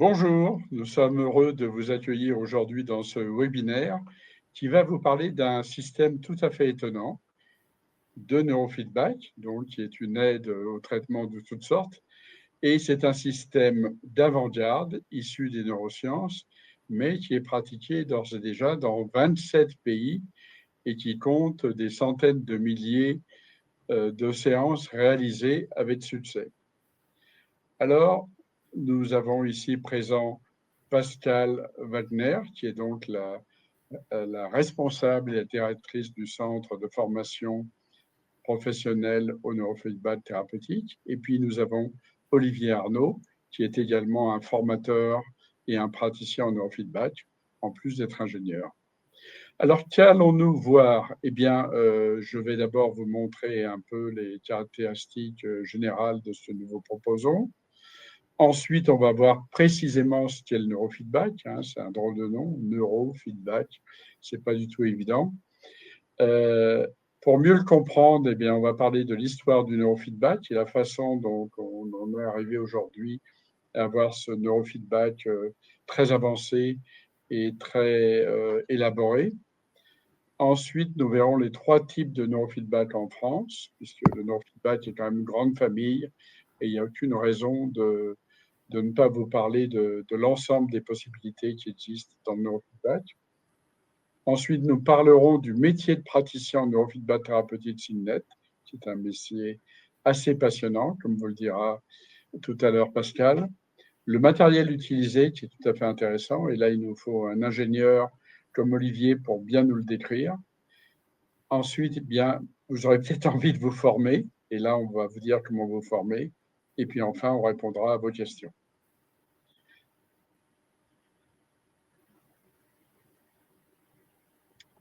Bonjour, nous sommes heureux de vous accueillir aujourd'hui dans ce webinaire qui va vous parler d'un système tout à fait étonnant de neurofeedback, donc qui est une aide au traitement de toutes sortes. Et c'est un système d'avant-garde issu des neurosciences, mais qui est pratiqué d'ores et déjà dans 27 pays et qui compte des centaines de milliers de séances réalisées avec succès. Alors, nous avons ici présent Pascal Wagner, qui est donc la responsable et la directrice du centre de formation professionnelle au neurofeedback thérapeutique. Et puis, nous avons Olivier Arnaud, qui est également un formateur et un praticien en neurofeedback, en plus d'être ingénieur. Alors, qu'allons-nous voir? Eh bien, je vais d'abord vous montrer un peu les caractéristiques générales de ce nouveau proposant. Ensuite, on va voir précisément ce qu'est le neurofeedback. C'est un drôle de nom, neurofeedback. C'est pas du tout évident. Pour mieux le comprendre, eh bien, on va parler de l'histoire du neurofeedback et la façon dont on en est arrivé aujourd'hui à avoir ce neurofeedback très avancé et très élaboré. Ensuite, nous verrons les 3 types de neurofeedback en France, puisque le neurofeedback est quand même une grande famille et il n'y a aucune raison de ne pas vous parler de l'ensemble des possibilités qui existent dans le neurofeedback. Ensuite, nous parlerons du métier de praticien en neurofeedback thérapeutique SINNET, qui est un métier assez passionnant, comme vous le dira tout à l'heure Pascal. Le matériel utilisé, qui est tout à fait intéressant, et là, il nous faut un ingénieur comme Olivier pour bien nous le décrire. Ensuite, eh bien, vous aurez peut-être envie de vous former, et là, on va vous dire comment vous former. Et puis enfin, on répondra à vos questions.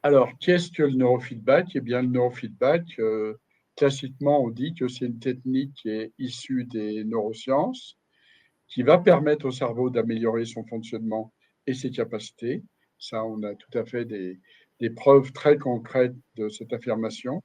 Alors, qu'est-ce que le neurofeedback? Eh bien, le neurofeedback, classiquement, on dit que c'est une technique qui est issue des neurosciences, qui va permettre au cerveau d'améliorer son fonctionnement et ses capacités. Ça, on a tout à fait des preuves très concrètes de cette affirmation.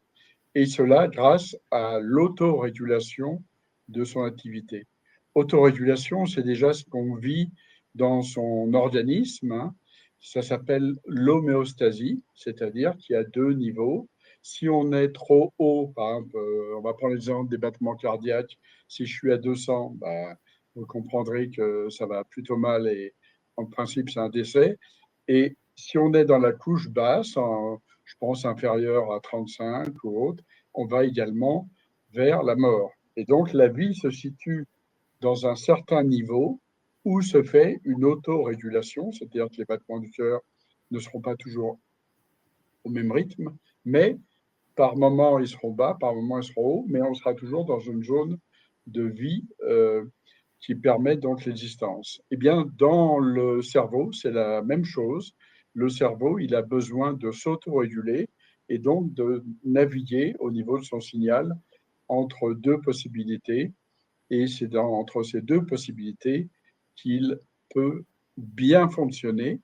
Et cela grâce à l'autorégulation de son activité. Autorégulation, c'est déjà ce qu'on vit dans son organisme. Ça s'appelle l'homéostasie, c'est-à-dire qu'il y a 2 niveaux. Si on est trop haut, par exemple, on va prendre l'exemple des battements cardiaques, si je suis à 200, vous comprendrez que ça va plutôt mal et en principe, c'est un décès. Et si on est dans la couche basse, je pense inférieure à 35 ou autre, on va également vers la mort. Et donc, la vie se situe dans un certain niveau où se fait une autorégulation, c'est-à-dire que les battements du cœur ne seront pas toujours au même rythme, mais par moment, ils seront bas, par moment, ils seront hauts, mais on sera toujours dans une zone de vie qui permet donc l'existence. Eh bien, dans le cerveau, c'est la même chose. Le cerveau, il a besoin de s'autoréguler et donc de naviguer au niveau de son signal entre 2 possibilités. Et c'est entre ces 2 possibilités qu'il peut bien fonctionner.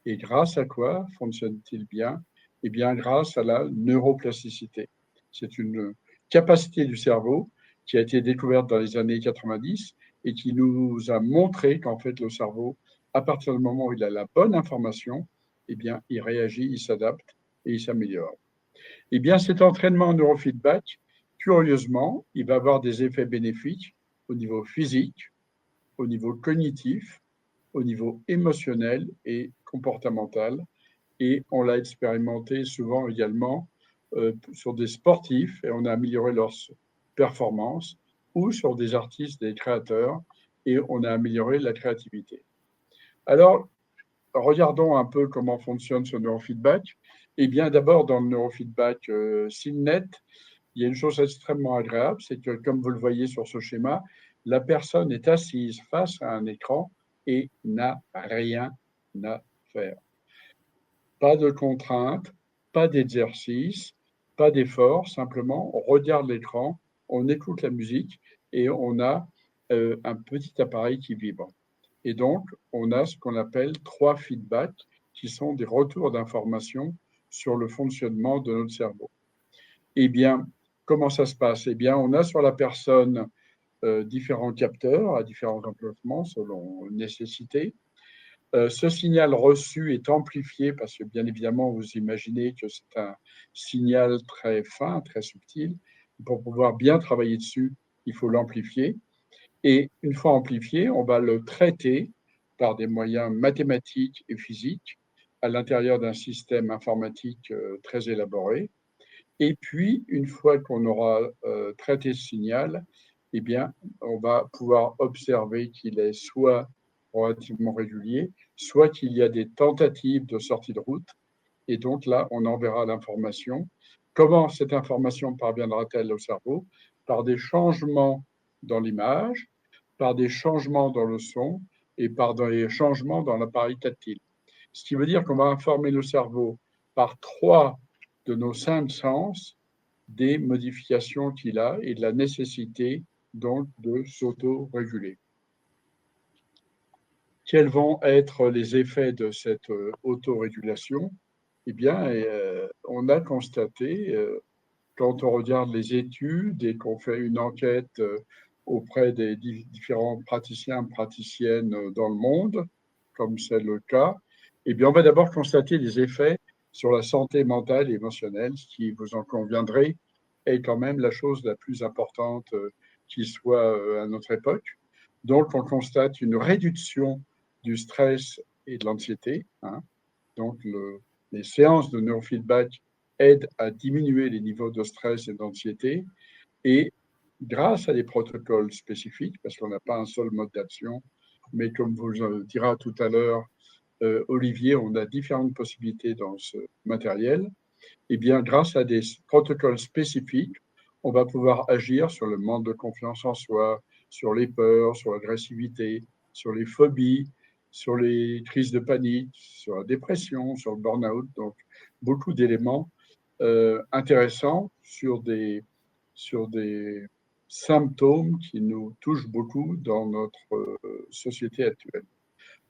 Et grâce à quoi fonctionne-t-il bien? Eh bien, grâce à la neuroplasticité. C'est une capacité du cerveau qui a été découverte dans les années 90 et qui nous a montré qu'en fait, le cerveau, à partir du moment où il a la bonne information, eh bien, il réagit, il s'adapte et il s'améliore. Eh bien, cet entraînement en neurofeedback, curieusement, il va avoir des effets bénéfiques au niveau physique, au niveau cognitif, au niveau émotionnel et comportemental. Et on l'a expérimenté souvent également sur des sportifs et on a amélioré leurs performances ou sur des artistes, des créateurs et on a amélioré la créativité. Alors, regardons un peu comment fonctionne ce neurofeedback. Eh bien, d'abord, dans le neurofeedback SINNET, il y a une chose extrêmement agréable, c'est que, comme vous le voyez sur ce schéma, la personne est assise face à un écran et n'a rien à faire. Pas de contraintes, pas d'exercice, pas d'effort, simplement on regarde l'écran, on écoute la musique et on a un petit appareil qui vibre. Et donc, on a ce qu'on appelle 3 feedbacks qui sont des retours d'informations sur le fonctionnement de notre cerveau. Eh bien, comment ça se passe? Eh bien, on a sur la personne différents capteurs à différents emplacements selon nécessité. Ce signal reçu est amplifié parce que, bien évidemment, vous imaginez que c'est un signal très fin, très subtil. Pour pouvoir bien travailler dessus, il faut l'amplifier. Et une fois amplifié, on va le traiter par des moyens mathématiques et physiques à l'intérieur d'un système informatique très élaboré. Et puis, une fois qu'on aura traité ce signal, eh bien, on va pouvoir observer qu'il est soit relativement régulier, soit qu'il y a des tentatives de sortie de route. Et donc là, on enverra l'information. Comment cette information parviendra-t-elle au cerveau? Par des changements dans l'image, par des changements dans le son et par des changements dans l'appareil tactile. Ce qui veut dire qu'on va informer le cerveau par 3 de nos 5 sens des modifications qu'il a et de la nécessité donc de s'auto-réguler. Quels vont être les effets de cette autorégulation? Eh bien, on a constaté, quand on regarde les études et qu'on fait une enquête auprès des différents praticiens, praticiennes dans le monde, comme c'est le cas, eh bien, on va d'abord constater les effets sur la santé mentale et émotionnelle, ce qui, vous en conviendrez, est quand même la chose la plus importante qui soit à notre époque. Donc, on constate une réduction du stress et de l'anxiété. Hein. Donc, les séances de neurofeedback aident à diminuer les niveaux de stress et d'anxiété. Et grâce à des protocoles spécifiques, parce qu'on n'a pas un seul mode d'action, mais comme vous le dira tout à l'heure Olivier, on a différentes possibilités dans ce matériel. Et bien, grâce à des protocoles spécifiques, on va pouvoir agir sur le manque de confiance en soi, sur les peurs, sur l'agressivité, sur les phobies, sur les crises de panique, sur la dépression, sur le burn-out. Donc, beaucoup d'éléments intéressants sur des symptômes qui nous touchent beaucoup dans notre société actuelle.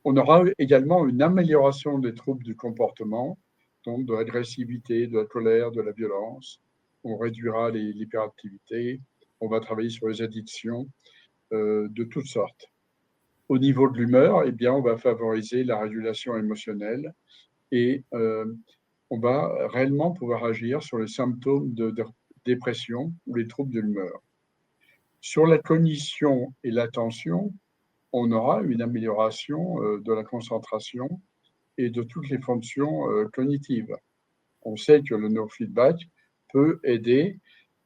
On aura également une amélioration des troubles du comportement, donc de l'agressivité, de la colère, de la violence. On réduira l'hyperactivité. On va travailler sur les addictions de toutes sortes. Au niveau de l'humeur, eh bien, on va favoriser la régulation émotionnelle et on va réellement pouvoir agir sur les symptômes de dépression ou les troubles de l'humeur. Sur la cognition et l'attention, on aura une amélioration de la concentration et de toutes les fonctions cognitives. On sait que le neurofeedback peut aider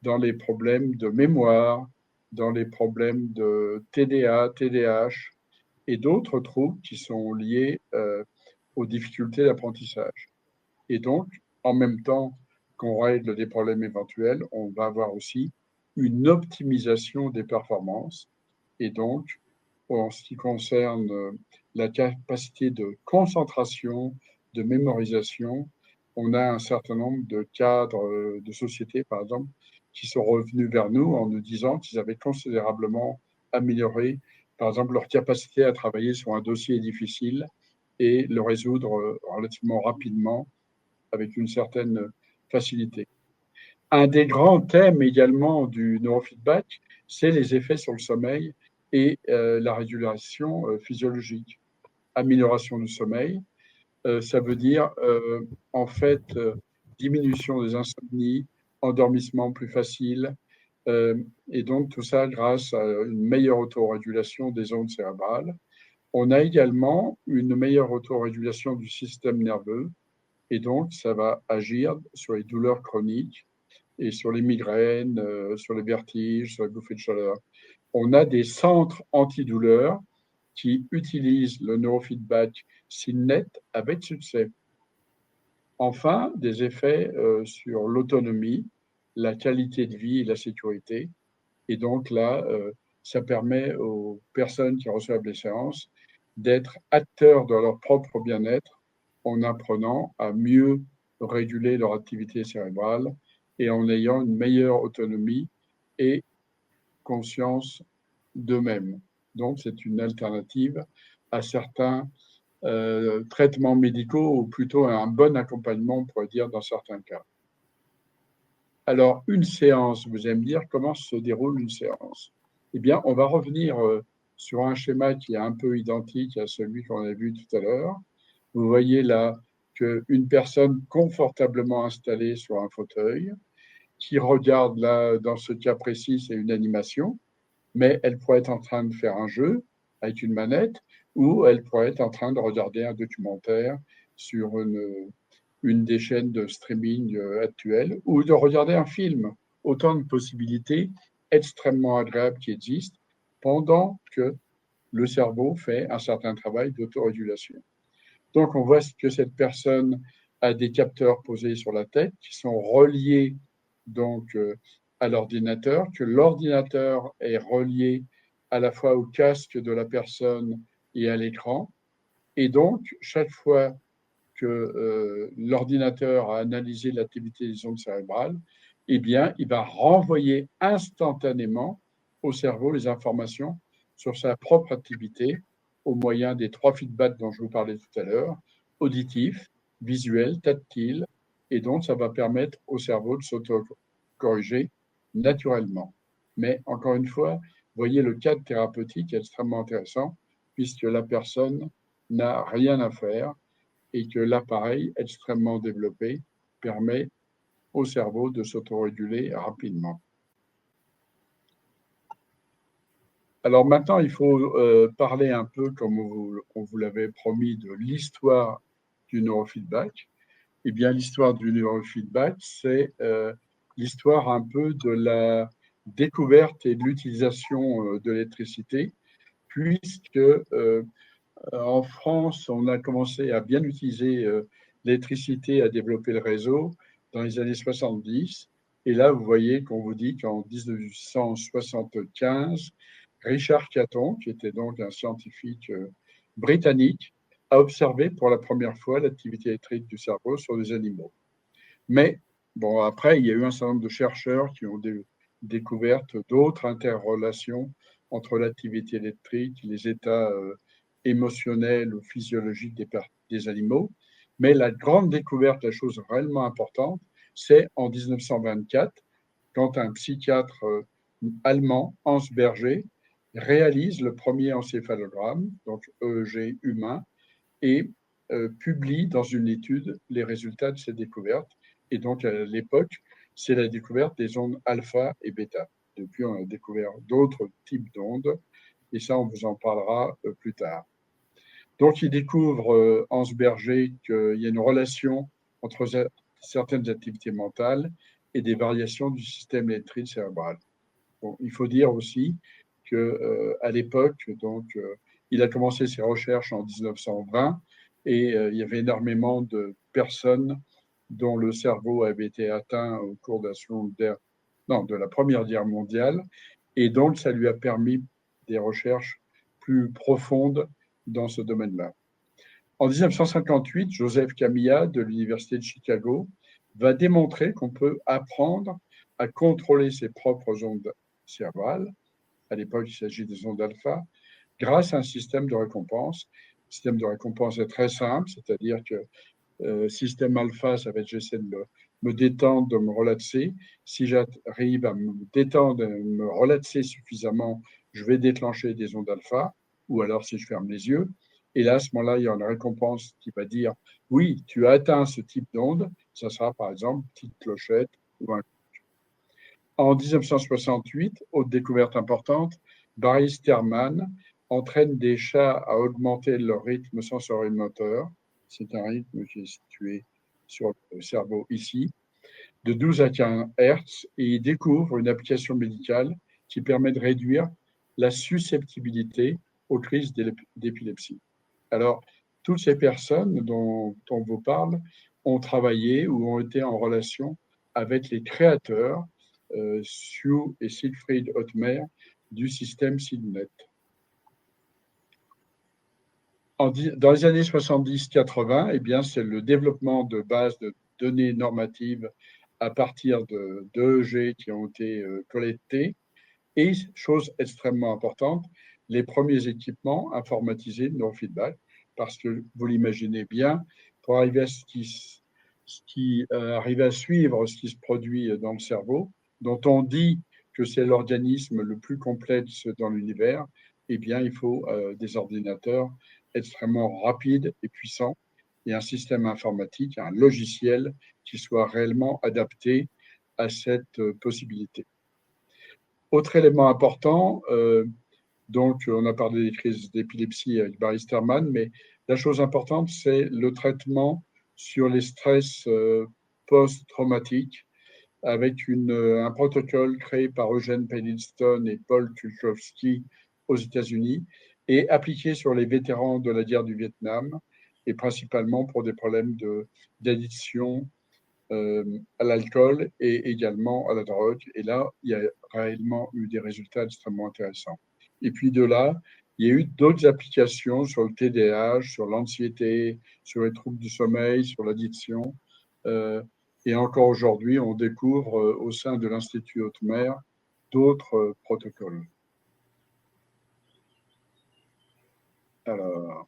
dans les problèmes de mémoire, dans les problèmes de TDA, TDAH et d'autres troubles qui sont liés aux difficultés d'apprentissage. Et donc, en même temps qu'on règle des problèmes éventuels, on va avoir aussi une optimisation des performances. Et donc, en ce qui concerne la capacité de concentration, de mémorisation, on a un certain nombre de cadres de sociétés, par exemple, qui sont revenus vers nous en nous disant qu'ils avaient considérablement amélioré, par exemple, leur capacité à travailler sur un dossier difficile et le résoudre relativement rapidement avec une certaine facilité. Un des grands thèmes également du neurofeedback, c'est les effets sur le sommeil et la régulation physiologique. Amélioration du sommeil, ça veut dire en fait diminution des insomnies, endormissement plus facile, et donc tout ça grâce à une meilleure autorégulation des ondes cérébrales. On a également une meilleure autorégulation du système nerveux, et donc ça va agir sur les douleurs chroniques et sur les migraines, sur les vertiges, sur les bouffées de chaleur. On a des centres antidouleurs qui utilisent le neurofeedback SYNNET avec succès. Enfin, des effets sur l'autonomie, la qualité de vie et la sécurité. Et donc là, ça permet aux personnes qui reçoivent les séances d'être acteurs de leur propre bien-être en apprenant à mieux réguler leur activité cérébrale et en ayant une meilleure autonomie et conscience d'eux-mêmes. Donc, c'est une alternative à certains traitements médicaux ou plutôt un bon accompagnement, on pourrait dire, dans certains cas. Alors, une séance, vous allez me dire comment se déroule une séance. eh bien, on va revenir sur un schéma qui est un peu identique à celui qu'on a vu tout à l'heure. Vous voyez là qu'une personne confortablement installée sur un fauteuil, qui regarde là, dans ce cas précis, c'est une animation, mais elle pourrait être en train de faire un jeu avec une manette, ou elle pourrait être en train de regarder un documentaire sur une des chaînes de streaming actuelles, ou de regarder un film. Autant de possibilités extrêmement agréables qui existent pendant que le cerveau fait un certain travail d'autorégulation. Donc, on voit que cette personne a des capteurs posés sur la tête qui sont reliés donc à l'ordinateur, que l'ordinateur est relié à la fois au casque de la personne et à l'écran. Et donc, chaque fois que l'ordinateur a analysé l'activité des ondes cérébrales, eh bien, il va renvoyer instantanément au cerveau les informations sur sa propre activité au moyen des 3 feedbacks dont je vous parlais tout à l'heure, auditif, visuel, tactile, et donc ça va permettre au cerveau de s'auto-corriger naturellement. Mais encore une fois, vous voyez, le cadre thérapeutique est extrêmement intéressant puisque la personne n'a rien à faire et que l'appareil extrêmement développé permet au cerveau de s'autoréguler rapidement. Alors maintenant, il faut parler un peu, comme on vous l'avait promis, de l'histoire du neurofeedback. Eh bien, l'histoire du neurofeedback, c'est l'histoire un peu de la découverte et de l'utilisation de l'électricité, puisque en France, on a commencé à bien utiliser l'électricité, à développer le réseau dans les années 70. Et là, vous voyez qu'on vous dit qu'en 1975, Richard Caton, qui était donc un scientifique britannique, a observé pour la première fois l'activité électrique du cerveau sur des animaux. Mais bon, après, il y a eu un certain nombre de chercheurs qui ont découvert d'autres interrelations entre l'activité électrique, les états émotionnels ou physiologiques des animaux. Mais la grande découverte, la chose réellement importante, c'est en 1924, quand un psychiatre allemand, Hans Berger, réalise le premier encéphalogramme, donc EEG humain, et publie dans une étude les résultats de ces découvertes. Et donc, à l'époque, c'est la découverte des ondes alpha et bêta. Depuis, on a découvert d'autres types d'ondes, et ça, on vous en parlera plus tard. Donc, il découvre, Hans Berger, qu'il y a une relation entre certaines activités mentales et des variations du système électrique cérébral. Bon, il faut dire aussi qu'à l'époque, donc, il a commencé ses recherches en 1920 et il y avait énormément de personnes dont le cerveau avait été atteint au cours de la Première Guerre mondiale, et donc ça lui a permis des recherches plus profondes dans ce domaine-là. En 1958, Joseph Camilla de l'Université de Chicago va démontrer qu'on peut apprendre à contrôler ses propres ondes cérébrales. À l'époque, il s'agit des ondes alpha, grâce à un système de récompense. Le système de récompense est très simple, c'est-à-dire que système alpha, ça va être j'essaie de me détendre, de me relaxer. Si j'arrive à me détendre, et me relaxer suffisamment, je vais déclencher des ondes alpha, ou alors si je ferme les yeux. Et là, à ce moment-là, il y a une récompense qui va dire oui, tu as atteint ce type d'onde. Ça sera par exemple une petite clochette ou un. En 1968, autre découverte importante, Barry Sterman entraîne des chats à augmenter leur rythme sensorimoteur. C'est un rythme qui est situé sur le cerveau ici, de 12 à 15 Hz, et il découvre une application médicale qui permet de réduire la susceptibilité aux crises d'épilepsie. Alors, toutes ces personnes dont on vous parle ont travaillé ou ont été en relation avec les créateurs, Sue et Siegfried Ottmer, du système SIGNET. Dans les années 70-80, eh bien, c'est le développement de bases de données normatives à partir d'EEG qui ont été collectées. Et, chose extrêmement importante, les premiers équipements informatisés de neurofeedback, parce que vous l'imaginez bien, pour arriver à arriver à suivre ce qui se produit dans le cerveau, dont on dit que c'est l'organisme le plus complexe dans l'univers, eh bien, il faut des ordinateurs extrêmement rapides et puissants et un système informatique, un logiciel qui soit réellement adapté à cette possibilité. Autre élément important, donc on a parlé des crises d'épilepsie avec Barry Sterman, mais la chose importante, c'est le traitement sur les stress post-traumatiques avec un protocole créé par Eugene Peniston et Paul Kulkowski aux États-Unis et appliqué sur les vétérans de la guerre du Vietnam et principalement pour des problèmes d'addiction à l'alcool et également à la drogue. Et là, il y a réellement eu des résultats extrêmement intéressants. Et puis de là, il y a eu d'autres applications sur le TDAH, sur l'anxiété, sur les troubles du sommeil, sur l'addiction. Et encore aujourd'hui, on découvre au sein de l'Institut Haute-Mer d'autres protocoles. Alors,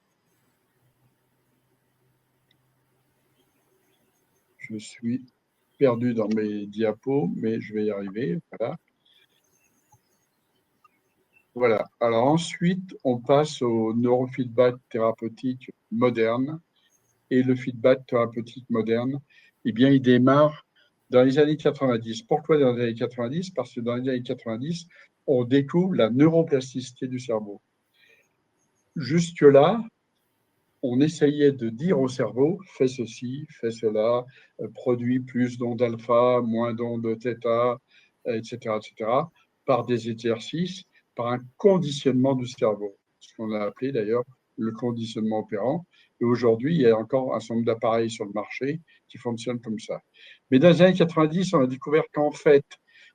je suis perdu dans mes diapos, mais je vais y arriver. Voilà. Voilà. Alors ensuite, on passe au neurofeedback thérapeutique moderne. Et le feedback thérapeutique moderne, eh bien, il démarre dans les années 90. Pourquoi dans les années 90? Parce que dans les années 90, on découvre la neuroplasticité du cerveau. Jusque-là, on essayait de dire au cerveau, fais ceci, fais cela, produis plus d'ondes alpha, moins d'ondes θ, etc., etc., par des exercices, par un conditionnement du cerveau, ce qu'on a appelé d'ailleurs le conditionnement opérant. Et aujourd'hui, il y a encore un certain nombre d'appareils sur le marché qui fonctionnent comme ça. Mais dans les années 90, on a découvert qu'en fait,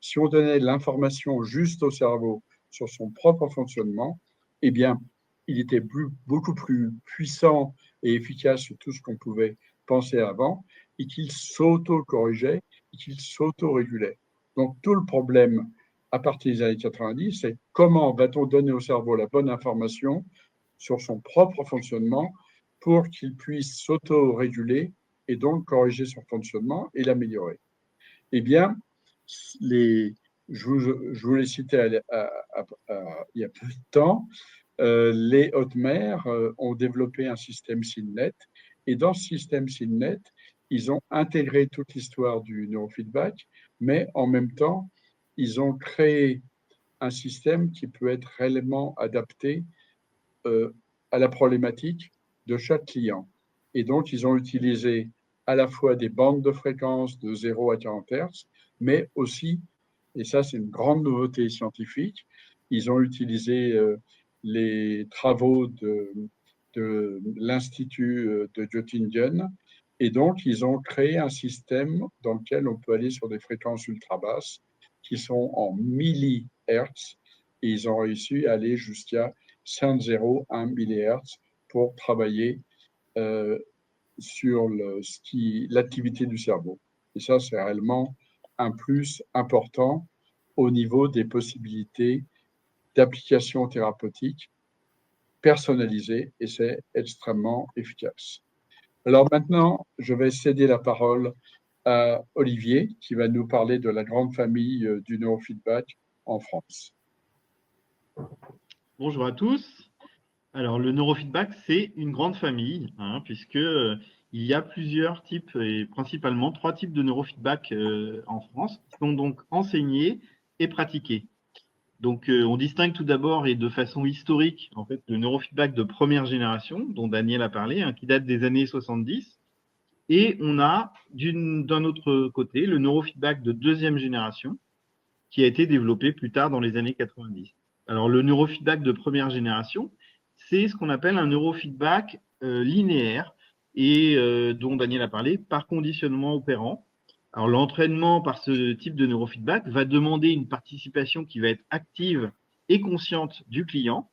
si on donnait l'information juste au cerveau sur son propre fonctionnement, eh bien, il était beaucoup plus puissant et efficace sur tout ce qu'on pouvait penser avant, et qu'il s'auto-corrigeait, et qu'il s'auto-régulait. Donc tout le problème à partir des années 90, c'est comment va-t-on donner au cerveau la bonne information sur son propre fonctionnement pour qu'il puisse s'auto-réguler et donc corriger son fonctionnement et l'améliorer. Eh bien, je vous l'ai cité il y a peu de temps, les Hautes-Mers ont développé un système SynNet et dans ce système SynNet, ils ont intégré toute l'histoire du neurofeedback, mais en même temps, ils ont créé un système qui peut être réellement adapté à la problématique de chaque client. Et donc, ils ont utilisé à la fois des bandes de fréquences de 0 à 40 Hz, mais aussi, et ça c'est une grande nouveauté scientifique, ils ont utilisé les travaux de l'Institut de Göttingen, et donc ils ont créé un système dans lequel on peut aller sur des fréquences ultra basses qui sont en millihertz, et ils ont réussi à aller jusqu'à 5,01 millihertz pour travailler sur l'activité du cerveau. Et ça, c'est réellement un plus important au niveau des possibilités d'application thérapeutique personnalisée et c'est extrêmement efficace. Alors maintenant, je vais céder la parole à Olivier qui va nous parler de la grande famille du neurofeedback en France. Bonjour à tous. Alors, le neurofeedback, c'est une grande famille, puisque il y a plusieurs types, et principalement 3 types de neurofeedback en France, qui sont donc enseignés et pratiqués. Donc, on distingue tout d'abord et de façon historique, en fait, le neurofeedback de première génération, dont Daniel a parlé, qui date des années 70. Et on a, d'un autre côté, le neurofeedback de deuxième génération, qui a été développé plus tard dans les années 90. Alors, le neurofeedback de première génération, c'est ce qu'on appelle un neurofeedback linéaire et dont Daniel a parlé, par conditionnement opérant. Alors, l'entraînement par ce type de neurofeedback va demander une participation qui va être active et consciente du client,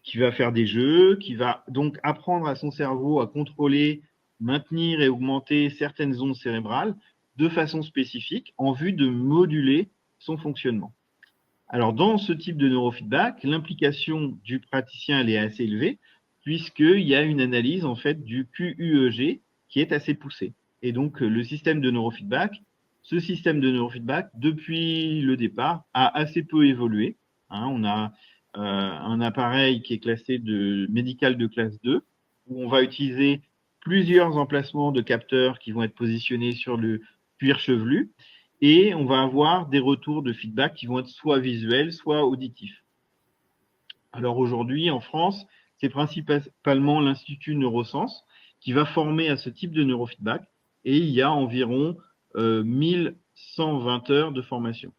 qui va faire des jeux, qui va donc apprendre à son cerveau à contrôler, maintenir et augmenter certaines ondes cérébrales de façon spécifique en vue de moduler son fonctionnement. Alors, dans ce type de neurofeedback, l'implication du praticien elle est assez élevée, puisqu'il y a une analyse en fait du QUEG qui est assez poussée. Et donc, le système de neurofeedback ce système de neurofeedback, depuis le départ, a assez peu évolué. On a un appareil qui est classé médical de classe 2, où on va utiliser plusieurs emplacements de capteurs qui vont être positionnés sur le cuir chevelu, et on va avoir des retours de feedback qui vont être soit visuels, soit auditifs. Alors aujourd'hui, en France, c'est principalement l'Institut Neurosciences qui va former à ce type de neurofeedback, et il y a environ 1120 heures de formation.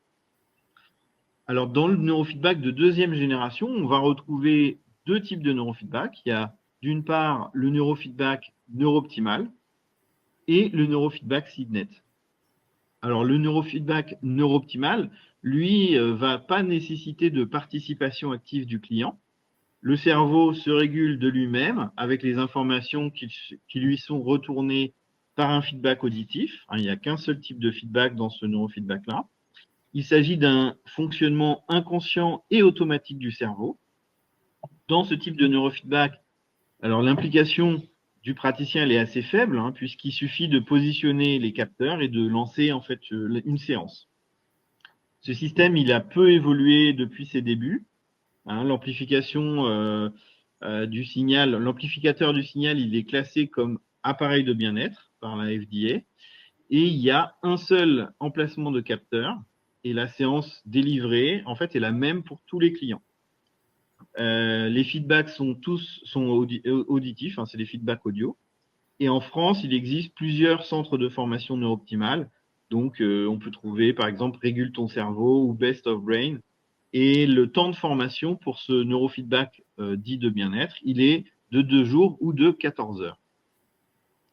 Alors, dans le neurofeedback de deuxième génération, on va retrouver deux types de neurofeedback. Il y a d'une part le neurofeedback neurooptimal et le neurofeedback Signet. Alors, le neurofeedback neurooptimal, lui, va pas nécessiter de participation active du client. Le cerveau se régule de lui-même avec les informations qui lui sont retournées par un feedback auditif. Il n'y a qu'un seul type de feedback dans ce neurofeedback-là. Il s'agit d'un fonctionnement inconscient et automatique du cerveau. Dans ce type de neurofeedback, alors l'implication du praticien elle est assez faible, puisqu'il suffit de positionner les capteurs et de lancer en fait une séance. Ce système, il a peu évolué depuis ses débuts. L'amplification du signal, l'amplificateur du signal, il est classé comme appareil de bien-être par la FDA, et il y a un seul emplacement de capteur, et la séance délivrée, en fait, est la même pour tous les clients. Les feedbacks sont auditifs, c'est des feedbacks audio. Et en France, il existe plusieurs centres de formation neurooptimale. Donc, on peut trouver, par exemple, Régule ton cerveau ou Best of Brain. Et le temps de formation pour ce neurofeedback dit de bien-être, il est de 2 jours ou de 14 heures.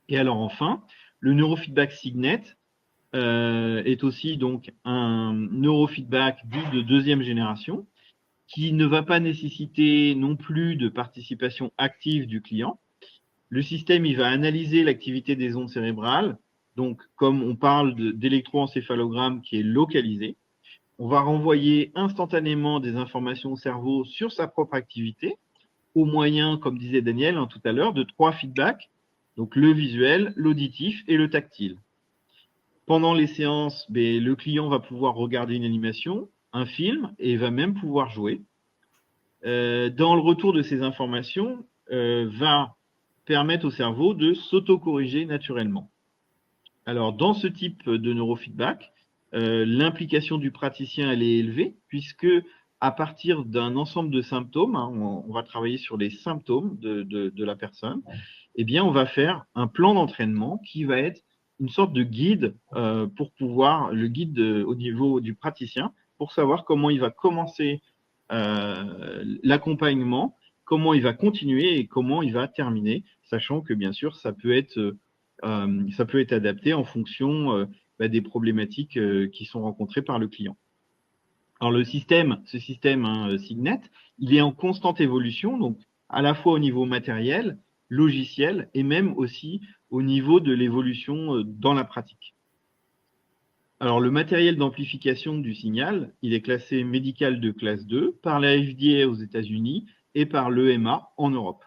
Et alors, enfin, le neurofeedback Signet est aussi donc un neurofeedback dit de deuxième génération qui ne va pas nécessiter non plus de participation active du client. Le système, il va analyser l'activité des ondes cérébrales. Donc, comme on parle d'électroencéphalogramme qui est localisé, on va renvoyer instantanément des informations au cerveau sur sa propre activité, au moyen, comme disait Daniel tout à l'heure, de 3 feedbacks, donc le visuel, l'auditif et le tactile. Pendant les séances, le client va pouvoir regarder une animation, un film, et va même pouvoir jouer. Dans le retour de ces informations, va permettre au cerveau de s'auto-corriger naturellement. Alors, dans ce type de neurofeedback, l'implication du praticien elle est élevée, puisque à partir d'un ensemble de symptômes, on va travailler sur les symptômes de la personne, eh bien, on va faire un plan d'entraînement qui va être une sorte de guide pour pouvoir, le guide au niveau du praticien, pour savoir comment il va commencer l'accompagnement, comment il va continuer et comment il va terminer, sachant que bien sûr, ça peut être adapté en fonction des problématiques qui sont rencontrées par le client. Alors ce système Signet, il est en constante évolution, donc à la fois au niveau matériel, logiciel et même aussi au niveau de l'évolution dans la pratique. Alors le matériel d'amplification du signal, il est classé médical de classe 2 par la FDA aux États-Unis et par l'EMA en Europe.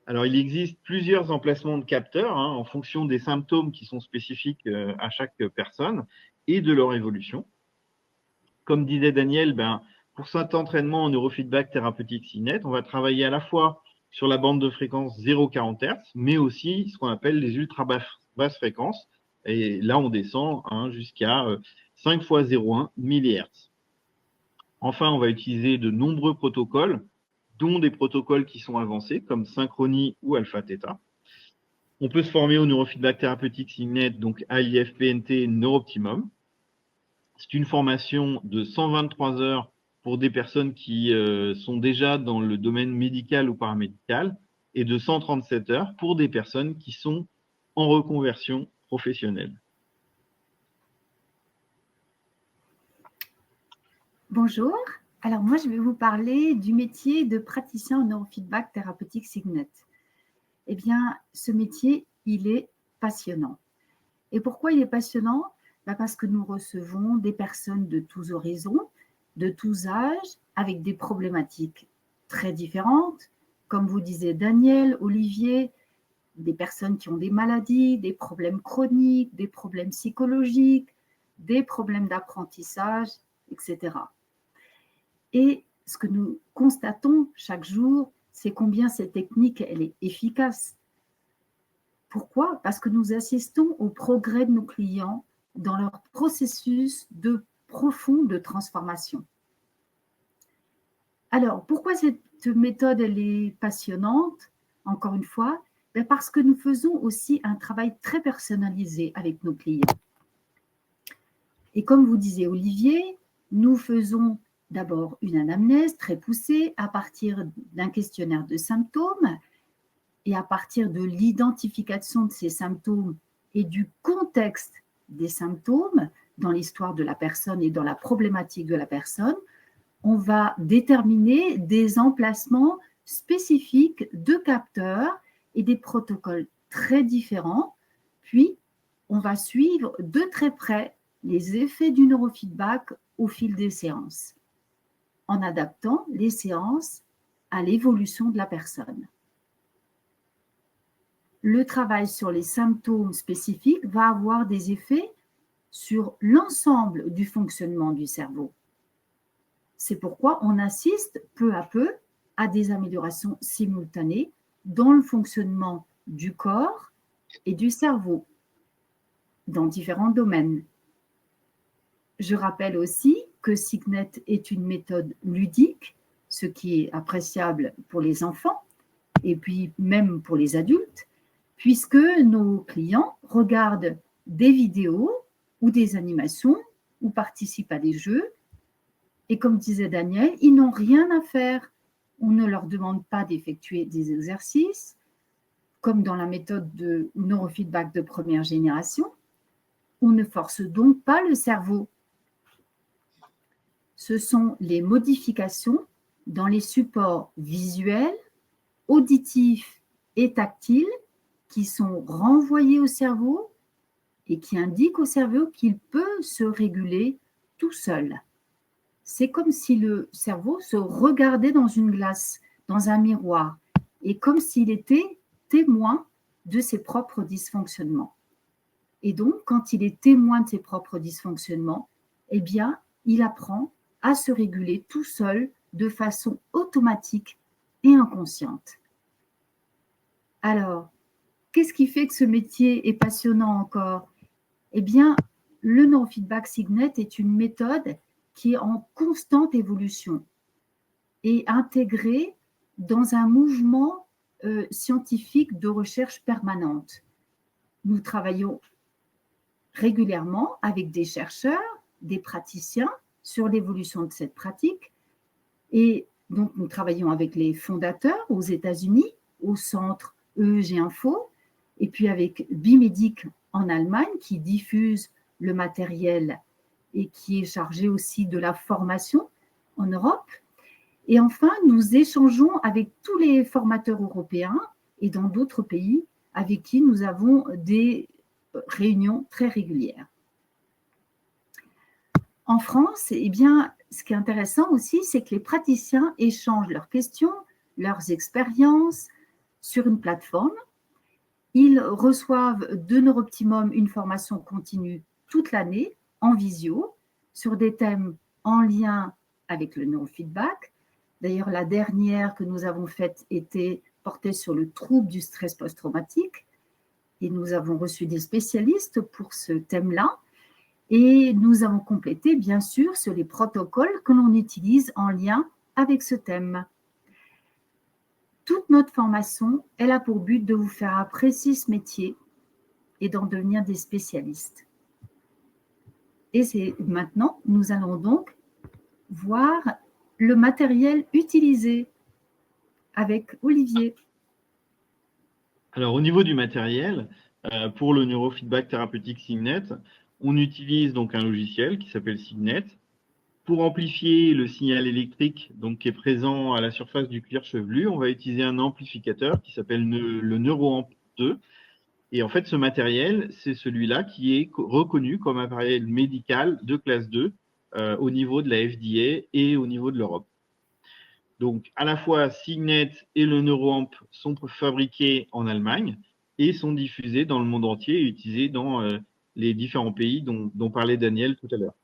Alors, il existe plusieurs emplacements de capteurs en fonction des symptômes qui sont spécifiques à chaque personne et de leur évolution. Comme disait Daniel, pour cet entraînement en neurofeedback thérapeutique Signet, on va travailler à la fois sur la bande de fréquence 0,40 Hz, mais aussi ce qu'on appelle les ultra basses fréquences. Et là, on descend jusqu'à 5 fois 0,1 millihertz. Enfin, on va utiliser de nombreux protocoles, dont des protocoles qui sont avancés, comme Synchronie ou Alpha-Theta. On peut se former au neurofeedback thérapeutique Signet, donc AIF-PNT Neurooptimum. C'est une formation de 123 heures pour des personnes qui sont déjà dans le domaine médical ou paramédical et de 137 heures pour des personnes qui sont en reconversion professionnelle. Bonjour. Alors moi, je vais vous parler du métier de praticien en neurofeedback thérapeutique Signet. Eh bien, ce métier, il est passionnant. Et pourquoi il est passionnant ? Parce que nous recevons des personnes de tous horizons, de tous âges, avec des problématiques très différentes. Comme vous disiez Daniel, Olivier, des personnes qui ont des maladies, des problèmes chroniques, des problèmes psychologiques, des problèmes d'apprentissage, etc. Et ce que nous constatons chaque jour, c'est combien cette technique, elle est efficace. Pourquoi? Parce que nous assistons au progrès de nos clients dans leur processus de profonde transformation. Alors, pourquoi cette méthode, elle est passionnante? Encore une fois, parce que nous faisons aussi un travail très personnalisé avec nos clients. Et comme vous disiez, Olivier, nous faisons d'abord une anamnèse très poussée à partir d'un questionnaire de symptômes et à partir de l'identification de ces symptômes et du contexte des symptômes dans l'histoire de la personne et dans la problématique de la personne, on va déterminer des emplacements spécifiques de capteurs et des protocoles très différents. Puis, on va suivre de très près les effets du neurofeedback au fil des séances, en adaptant les séances à l'évolution de la personne. Le travail sur les symptômes spécifiques va avoir des effets sur l'ensemble du fonctionnement du cerveau. C'est pourquoi on assiste peu à peu à des améliorations simultanées dans le fonctionnement du corps et du cerveau, dans différents domaines. Je rappelle aussi que Signet est une méthode ludique, ce qui est appréciable pour les enfants et puis même pour les adultes, puisque nos clients regardent des vidéos ou des animations ou participent à des jeux. Et comme disait Daniel, ils n'ont rien à faire. On ne leur demande pas d'effectuer des exercices, comme dans la méthode de neurofeedback de première génération. On ne force donc pas le cerveau. Ce sont les modifications dans les supports visuels, auditifs et tactiles qui sont renvoyés au cerveau et qui indiquent au cerveau qu'il peut se réguler tout seul. C'est comme si le cerveau se regardait dans une glace, dans un miroir, et comme s'il était témoin de ses propres dysfonctionnements. Et donc, quand il est témoin de ses propres dysfonctionnements, eh bien, il apprend à se réguler tout seul de façon automatique et inconsciente. Alors, qu'est-ce qui fait que ce métier est passionnant encore? Eh bien, le neurofeedback Signet est une méthode qui est en constante évolution et intégrée dans un mouvement scientifique de recherche permanente. Nous travaillons régulièrement avec des chercheurs, des praticiens sur l'évolution de cette pratique. Et donc, nous travaillons avec les fondateurs aux États-Unis, au centre EEG Info, et puis avec Bimédic en Allemagne, qui diffuse le matériel et qui est chargé aussi de la formation en Europe. Et enfin, nous échangeons avec tous les formateurs européens et dans d'autres pays avec qui nous avons des réunions très régulières. En France, eh bien, ce qui est intéressant aussi, c'est que les praticiens échangent leurs questions, leurs expériences sur une plateforme. Ils reçoivent de Neuroptimum une formation continue toute l'année en visio sur des thèmes en lien avec le neurofeedback. D'ailleurs, la dernière que nous avons faite était portée sur le trouble du stress post-traumatique et nous avons reçu des spécialistes pour ce thème-là. Et nous avons complété, bien sûr, sur les protocoles que l'on utilise en lien avec ce thème. Toute notre formation, elle a pour but de vous faire apprécier ce métier et d'en devenir des spécialistes. Et c'est maintenant, nous allons donc voir le matériel utilisé avec Olivier. Alors, au niveau du matériel, pour le neurofeedback thérapeutique Signet, on utilise donc un logiciel qui s'appelle Signet. Pour amplifier le signal électrique donc, qui est présent à la surface du cuir chevelu, on va utiliser un amplificateur qui s'appelle le NeuroAmp 2. Et en fait, ce matériel, c'est celui-là qui est reconnu comme matériel médical de classe 2 au niveau de la FDA et au niveau de l'Europe. Donc, à la fois, Signet et le NeuroAmp sont fabriqués en Allemagne et sont diffusés dans le monde entier et utilisés dans les différents pays dont parlait Daniel tout à l'heure.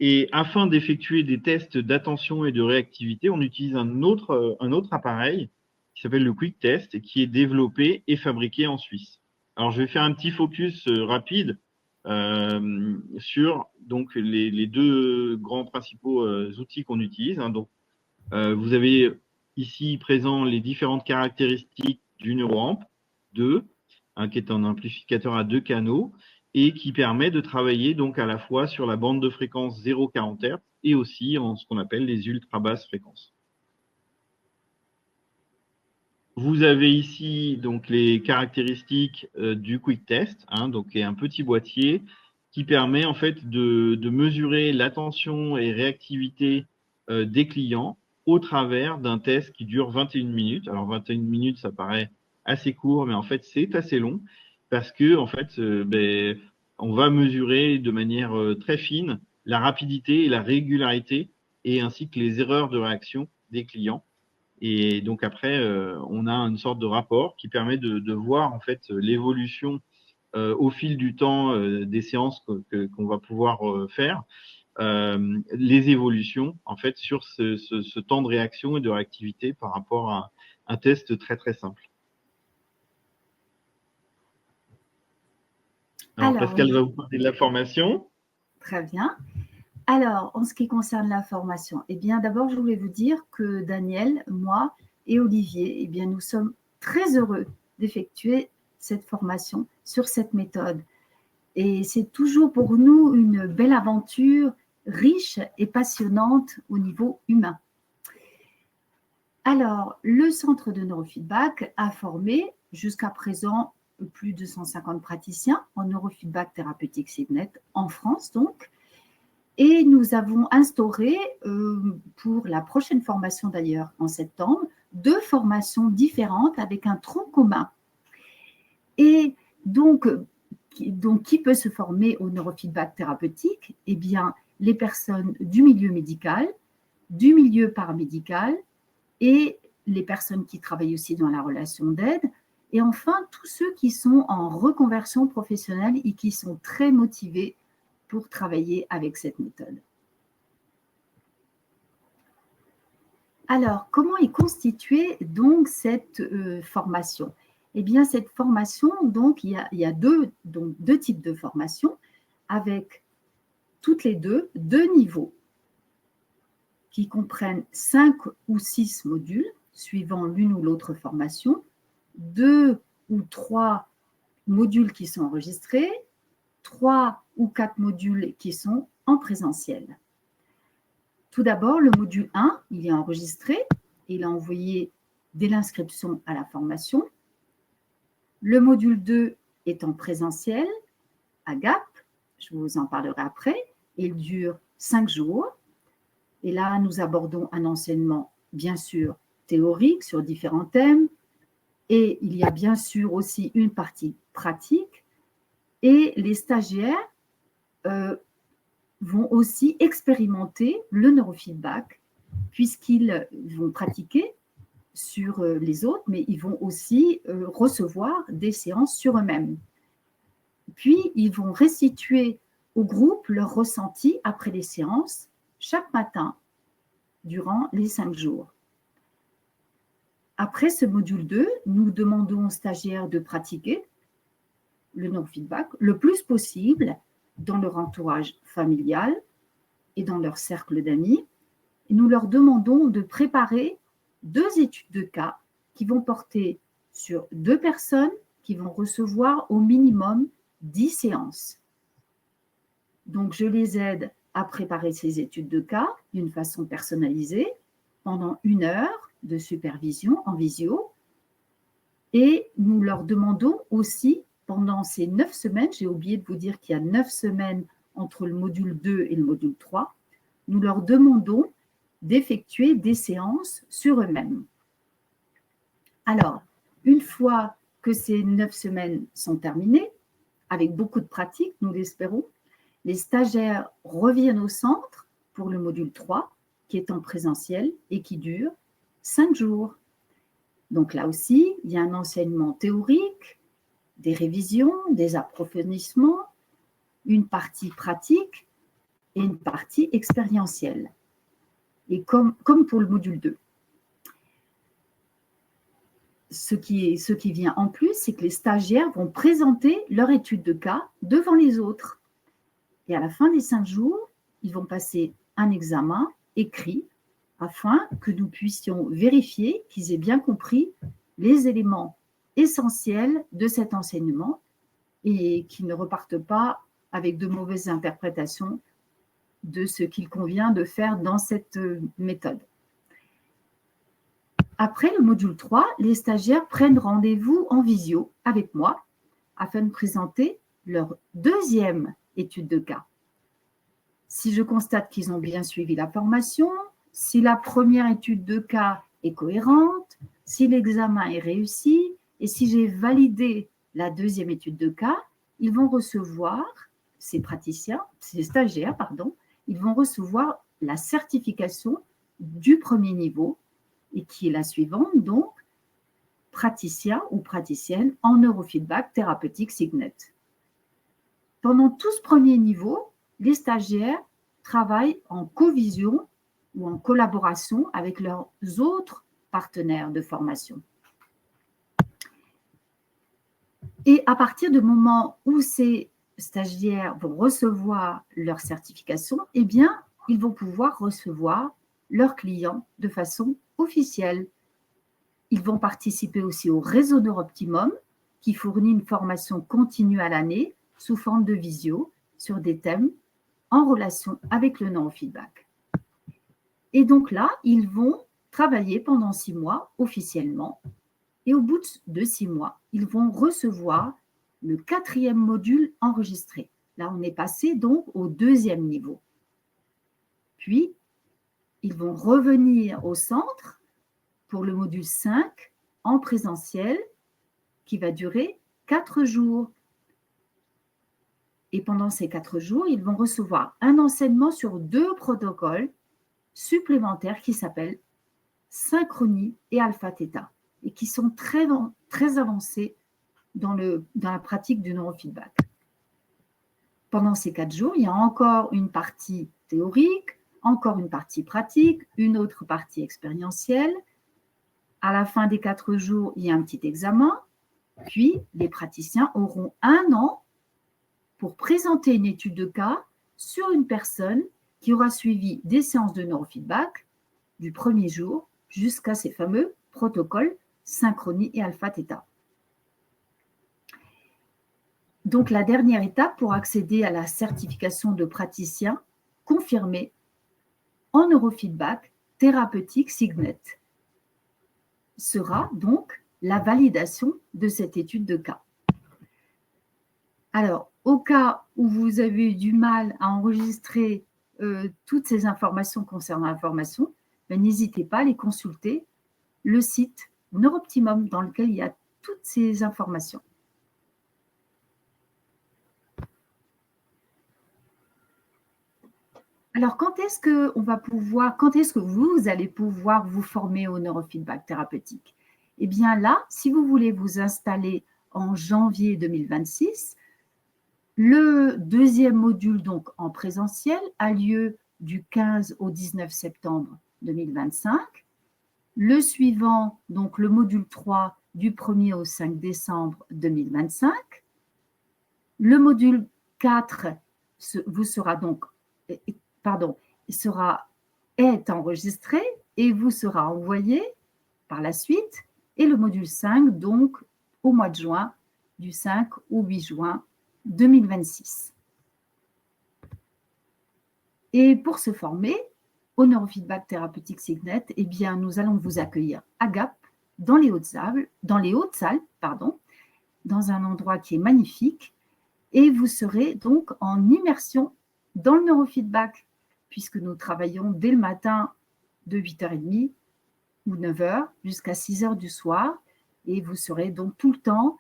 Et afin d'effectuer des tests d'attention et de réactivité, on utilise un autre appareil qui s'appelle le Quick Test et qui est développé et fabriqué en Suisse. Alors, je vais faire un petit focus rapide sur donc, les deux grands principaux outils qu'on utilise. Hein. Donc, vous avez ici présent les différentes caractéristiques du NeuroAmp 2, qui est un amplificateur à 2 canaux et qui permet de travailler donc à la fois sur la bande de fréquence 0,40 Hz et aussi en ce qu'on appelle les ultra basses fréquences. Vous avez ici donc les caractéristiques du Quick Test, donc un petit boîtier qui permet en fait de mesurer l'attention et réactivité des clients au travers d'un test qui dure 21 minutes. Alors 21 minutes, ça paraît assez court, mais en fait c'est assez long parce que en fait on va mesurer de manière très fine la rapidité et la régularité et ainsi que les erreurs de réaction des clients. Et donc après, on a une sorte de rapport qui permet de voir en fait l'évolution au fil du temps des séances qu'on va pouvoir faire, les évolutions en fait sur ce temps de réaction et de réactivité par rapport à un test très très simple. Alors Pascal va vous parler de la formation. Très bien. Alors, en ce qui concerne la formation, eh bien, d'abord, je voulais vous dire que Daniel, moi et Olivier, eh bien, nous sommes très heureux d'effectuer cette formation sur cette méthode. Et c'est toujours pour nous une belle aventure riche et passionnante au niveau humain. Alors, le centre de neurofeedback a formé jusqu'à présent plus de 150 praticiens en neurofeedback thérapeutique Signet en France donc. Et nous avons instauré, pour la prochaine formation d'ailleurs en septembre, 2 formations différentes avec un tronc commun. Et donc qui peut se former au neurofeedback thérapeutique? Eh bien, les personnes du milieu médical, du milieu paramédical et les personnes qui travaillent aussi dans la relation d'aide. Et enfin, tous ceux qui sont en reconversion professionnelle et qui sont très motivés pour travailler avec cette méthode. Alors, comment est constituée donc cette formation? Eh bien, cette formation, donc, il y a deux types de formation avec toutes les deux niveaux qui comprennent 5 ou 6 modules suivant l'une ou l'autre formation, 2 ou 3 modules qui sont enregistrés, 3 ou 4 modules qui sont en présentiel. Tout d'abord, le module 1, il est enregistré, il est envoyé dès l'inscription à la formation. Le module 2 est en présentiel, à Gap, je vous en parlerai après, il dure 5 jours. Et là, nous abordons un enseignement, bien sûr, théorique sur différents thèmes, et il y a bien sûr aussi une partie pratique, et les stagiaires vont aussi expérimenter le neurofeedback, puisqu'ils vont pratiquer sur les autres, mais ils vont aussi recevoir des séances sur eux-mêmes. Puis, ils vont restituer au groupe leur ressenti après les séances chaque matin durant les 5 jours. Après ce module 2, nous demandons aux stagiaires de pratiquer le neurofeedback le plus possible dans leur entourage familial et dans leur cercle d'amis. Nous leur demandons de préparer 2 études de cas qui vont porter sur 2 personnes qui vont recevoir au minimum 10 séances. Donc, je les aide à préparer ces études de cas d'une façon personnalisée pendant 1 heure de supervision en visio. Et nous leur demandons aussi, pendant ces 9 semaines, j'ai oublié de vous dire qu'il y a 9 semaines entre le module 2 et le module 3, nous leur demandons d'effectuer des séances sur eux-mêmes. Alors, une fois que ces 9 semaines sont terminées, avec beaucoup de pratique, nous l'espérons, les stagiaires reviennent au centre pour le module 3, qui est en présentiel et qui dure 5 jours. Donc là aussi, il y a un enseignement théorique, des révisions, des approfondissements, une partie pratique et une partie expérientielle. Et comme pour le module 2. Ce qui vient en plus, c'est que les stagiaires vont présenter leur étude de cas devant les autres. Et à la fin des 5 jours, ils vont passer un examen écrit afin que nous puissions vérifier qu'ils aient bien compris les éléments essentiels de cet enseignement et qu'ils ne repartent pas avec de mauvaises interprétations de ce qu'il convient de faire dans cette méthode. Après le module 3, les stagiaires prennent rendez-vous en visio avec moi afin de présenter leur deuxième étude de cas. Si je constate qu'ils ont bien suivi la formation, si la première étude de cas est cohérente, si l'examen est réussi et si j'ai validé la deuxième étude de cas, ils vont recevoir, ces stagiaires, ils vont recevoir la certification du premier niveau et qui est la suivante, donc praticien ou praticienne en neurofeedback thérapeutique Signet. Pendant tout ce premier niveau, les stagiaires travaillent en covision ou en collaboration avec leurs autres partenaires de formation. Et à partir du moment où ces stagiaires vont recevoir leur certification, eh bien, ils vont pouvoir recevoir leurs clients de façon officielle. Ils vont participer aussi au réseau Neuroptimum qui fournit une formation continue à l'année sous forme de visio sur des thèmes en relation avec le neurofeedback. Et donc là, ils vont travailler pendant 6 mois officiellement et au bout de 6 mois, ils vont recevoir le 4e module enregistré. Là, on est passé donc au 2e niveau. Puis, ils vont revenir au centre pour le module 5 en présentiel qui va durer 4 jours. Et pendant ces 4 jours, ils vont recevoir un enseignement sur 2 protocoles supplémentaires qui s'appellent synchronie et alpha-theta et qui sont très, très avancés dans la pratique du neurofeedback. Pendant ces 4 jours, il y a encore une partie théorique, encore une partie pratique, une autre partie expérientielle. À la fin des 4 jours, il y a un petit examen, puis les praticiens auront 1 an pour présenter une étude de cas sur une personne qui aura suivi des séances de neurofeedback du premier jour jusqu'à ces fameux protocoles synchronie et alpha-theta. Donc, la dernière étape pour accéder à la certification de praticien confirmé en neurofeedback thérapeutique Signet sera donc la validation de cette étude de cas. Alors, au cas où vous avez eu du mal à enregistrer toutes ces informations concernant la formation, n'hésitez pas à aller consulter le site Neuroptimum dans lequel il y a toutes ces informations. Alors, quand est-ce que vous allez pouvoir vous former au neurofeedback thérapeutique? Eh bien là, si vous voulez vous installer en janvier 2026, le 2e module, donc en présentiel, a lieu du 15 au 19 septembre 2025. Le suivant, donc le module 3, du 1er au 5 décembre 2025. Le module 4 est enregistré et vous sera envoyé par la suite. Et le module 5, donc au mois de juin, du 5 au 8 juin 2026. Et pour se former au neurofeedback thérapeutique Signet, eh bien, nous allons vous accueillir à Gap, dans les Hautes-Salles, dans un endroit qui est magnifique. Et vous serez donc en immersion dans le neurofeedback, puisque nous travaillons dès le matin de 8h30 ou 9h jusqu'à 6h du soir. Et vous serez donc tout le temps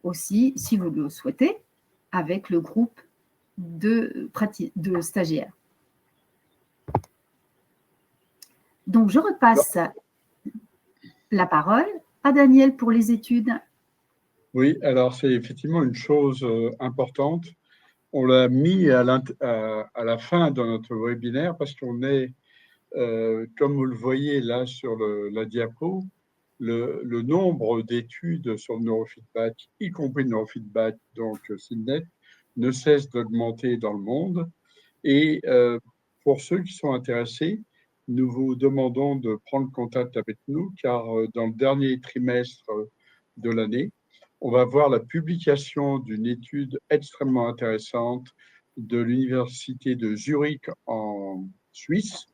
aussi, si vous le souhaitez, avec le groupe de stagiaires. Donc, je repasse la parole à Daniel pour les études. Oui, alors c'est effectivement une chose importante. On l'a mis à la fin de notre webinaire parce qu'on est, comme vous le voyez là sur la diapo, le nombre d'études sur le neurofeedback, y compris le neurofeedback, donc SIGNET, ne cesse d'augmenter dans le monde. Et pour ceux qui sont intéressés, nous vous demandons de prendre contact avec nous, car dans le dernier trimestre de l'année, on va voir la publication d'une étude extrêmement intéressante de l'Université de Zurich en Suisse,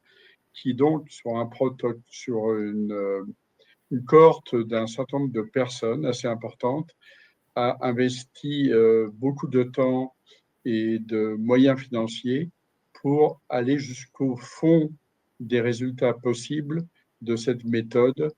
qui donc sur une cohorte d'un certain nombre de personnes assez importantes, a investi beaucoup de temps et de moyens financiers pour aller jusqu'au fond des résultats possibles de cette méthode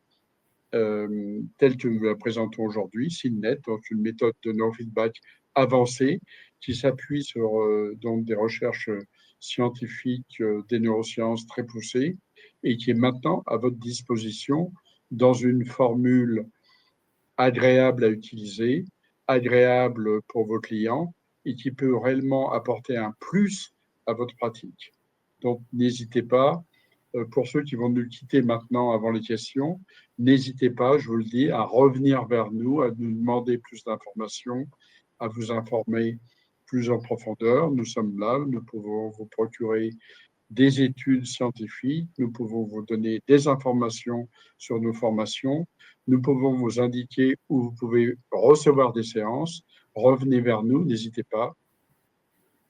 telle que nous la présentons aujourd'hui, SIGNET, donc une méthode de neurofeedback avancée qui s'appuie sur donc des recherches scientifiques des neurosciences très poussées et qui est maintenant à votre disposition dans une formule agréable à utiliser, agréable pour vos clients et qui peut réellement apporter un plus à votre pratique. Donc, n'hésitez pas, pour ceux qui vont nous quitter maintenant avant les questions, n'hésitez pas, je vous le dis, à revenir vers nous, à nous demander plus d'informations, à vous informer plus en profondeur. Nous sommes là, nous pouvons vous procurer des études scientifiques, nous pouvons vous donner des informations sur nos formations, nous pouvons vous indiquer où vous pouvez recevoir des séances. Revenez vers nous, n'hésitez pas.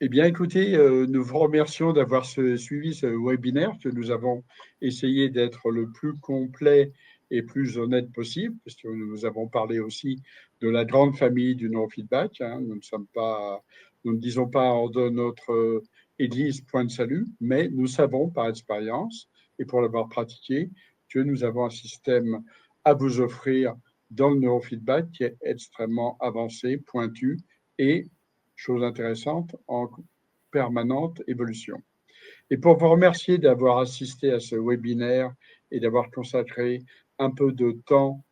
Eh bien, écoutez, nous vous remercions d'avoir suivi ce webinaire que nous avons essayé d'être le plus complet et plus honnête possible, puisque nous avons parlé aussi de la grande famille du neurofeedback. Hein. Nous ne disons pas de notre Église point de salut, mais nous savons par expérience et pour l'avoir pratiqué que nous avons un système à vous offrir dans le neurofeedback qui est extrêmement avancé, pointu et chose intéressante, en permanente évolution. Et pour vous remercier d'avoir assisté à ce webinaire et d'avoir consacré un peu de temps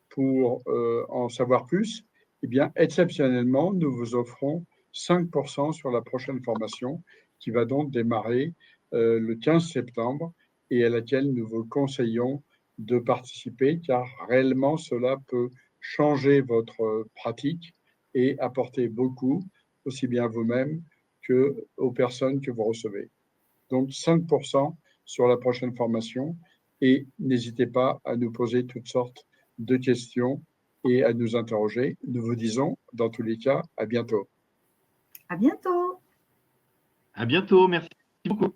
pour en savoir plus, eh bien, exceptionnellement, nous vous offrons 5% sur la prochaine formation qui va donc démarrer le 15 septembre et à laquelle nous vous conseillons de participer car réellement cela peut changer votre pratique et apporter beaucoup, aussi bien à vous-même qu'aux personnes que vous recevez. Donc 5% sur la prochaine formation et n'hésitez pas à nous poser toutes sortes de questions et à nous interroger. Nous vous disons, dans tous les cas, à bientôt. À bientôt. À bientôt, merci beaucoup.